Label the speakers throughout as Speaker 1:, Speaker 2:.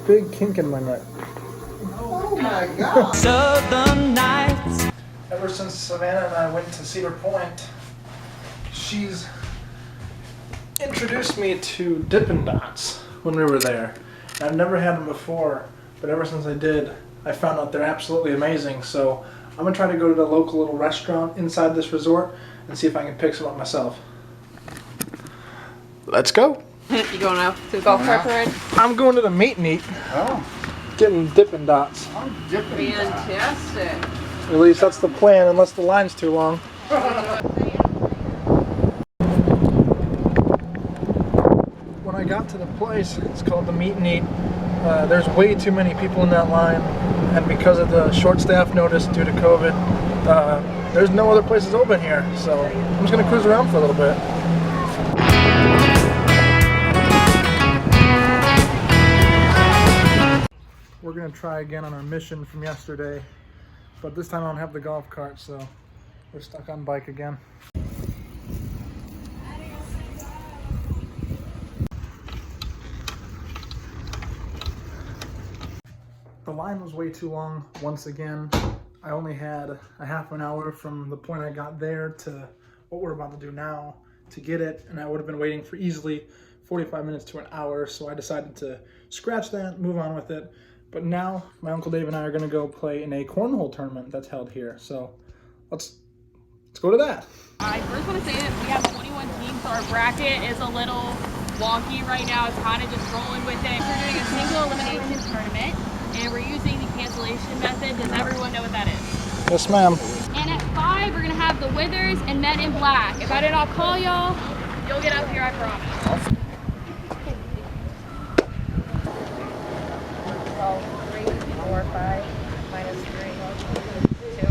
Speaker 1: big kink in my neck.
Speaker 2: Oh my God!
Speaker 3: Southern nights.
Speaker 1: Ever since Savannah and I went to Cedar Point, she's introduced me to Dippin' Dots when we were there. I've never had them before, but ever since I did, I found out they're absolutely amazing. So I'm gonna try to go to the local little restaurant inside this resort and see if I can pick some up myself. Let's go.
Speaker 4: You going out to the golf cart parade?
Speaker 1: I'm going to the meet and eat.
Speaker 2: Oh,
Speaker 1: Getting Dippin' Dots.
Speaker 2: I'm dipping.
Speaker 4: Fantastic.
Speaker 1: At least that's the plan, unless the line's too long. When I got to the place, it's called the Meet and Eat. There's way too many people in that line, and because of the short staff notice due to COVID, there's no other places open here. So I'm just gonna cruise around for a little bit. We're gonna try again on our mission from yesterday, but this time I don't have the golf cart, so we're stuck on bike again. The line was way too long once again. I only had a half an hour from the point I got there to what we're about to do now to get it, and I would have been waiting for easily 45 minutes to an hour, so I decided to scratch that, move on with it. But now my Uncle Dave and I are gonna go play in a cornhole tournament that's held here. So let's go to that.
Speaker 4: I first want to say that we have 21 teams, so our bracket is a little wonky right now. It's kind of just rolling with it. We're doing a single elimination tournament, and we're using the cancellation method. Does everyone know what that is?
Speaker 1: Yes, ma'am.
Speaker 4: And at 5, we're gonna have the Withers and Men in Black. If I did not call y'all, you'll get up here, I promise.
Speaker 5: 3, 4, 5, minus 3, 2.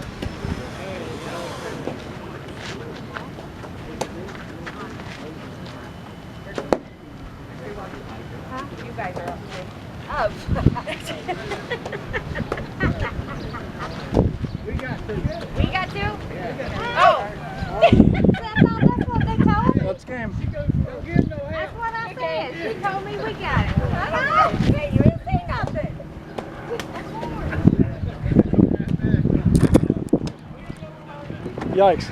Speaker 5: You guys are up to. Up. We got 2? Oh! That's what they told me.
Speaker 1: Let's game.
Speaker 5: That's what I said. She told me we got it. I know. You didn't say nothing.
Speaker 1: Yikes.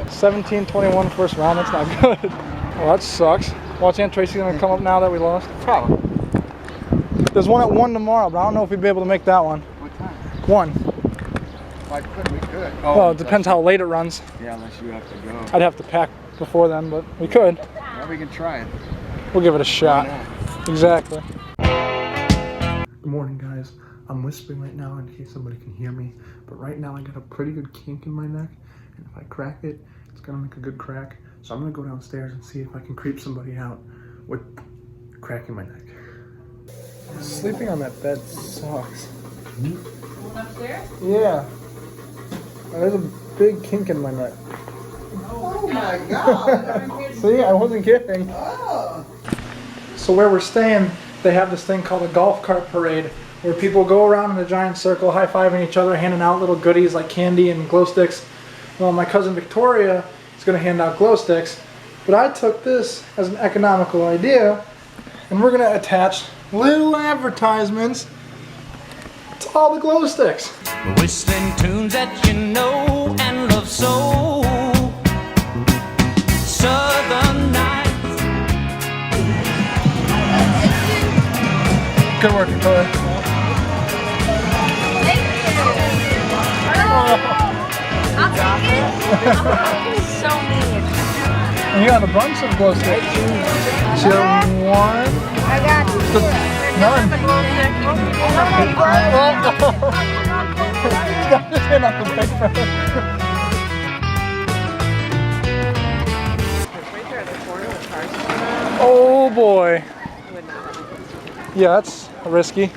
Speaker 1: 17-21 first round, that's not good. Well, that sucks. Watch Aunt Tracy's gonna come up now that we lost.
Speaker 2: Probably.
Speaker 1: There's one at 1 tomorrow, but I don't know if we'd be able to make that one.
Speaker 2: What time?
Speaker 1: 1.
Speaker 2: If I could, we could.
Speaker 1: Well, it depends how late it runs.
Speaker 2: Yeah, unless you have to go.
Speaker 1: I'd have to pack before then, but we could.
Speaker 2: Yeah, we can try it.
Speaker 1: We'll give it a shot.
Speaker 2: Why not?
Speaker 1: Exactly. Good morning, guys. I'm whispering right now in case somebody can hear me, but right now I got a pretty good kink in my neck, and if I crack it, it's gonna make a good crack. So I'm gonna go downstairs and see if I can creep somebody out with cracking my neck. Sleeping on that bed sucks.
Speaker 4: Upstairs?
Speaker 1: Yeah. There's a big kink in my neck.
Speaker 2: Oh my God!
Speaker 1: See, I wasn't kidding.
Speaker 2: Oh.
Speaker 1: So where we're staying, they have this thing called a golf cart parade, where people go around in a giant circle, high-fiving each other, handing out little goodies like candy and glow sticks. Well, my cousin Victoria is going to hand out glow sticks, but I took this as an economical idea, and we're going to attach little advertisements to all the glow sticks.
Speaker 3: Whistling tunes that you know and love so. Southern nights.
Speaker 1: Good work, Victoria.
Speaker 5: So mean.
Speaker 1: And you got a bunch of glow sticks. So one.
Speaker 5: I got
Speaker 1: None. Just hand out the paper.
Speaker 4: Right there at the corner with cars.
Speaker 1: Oh boy. Yeah, that's risky.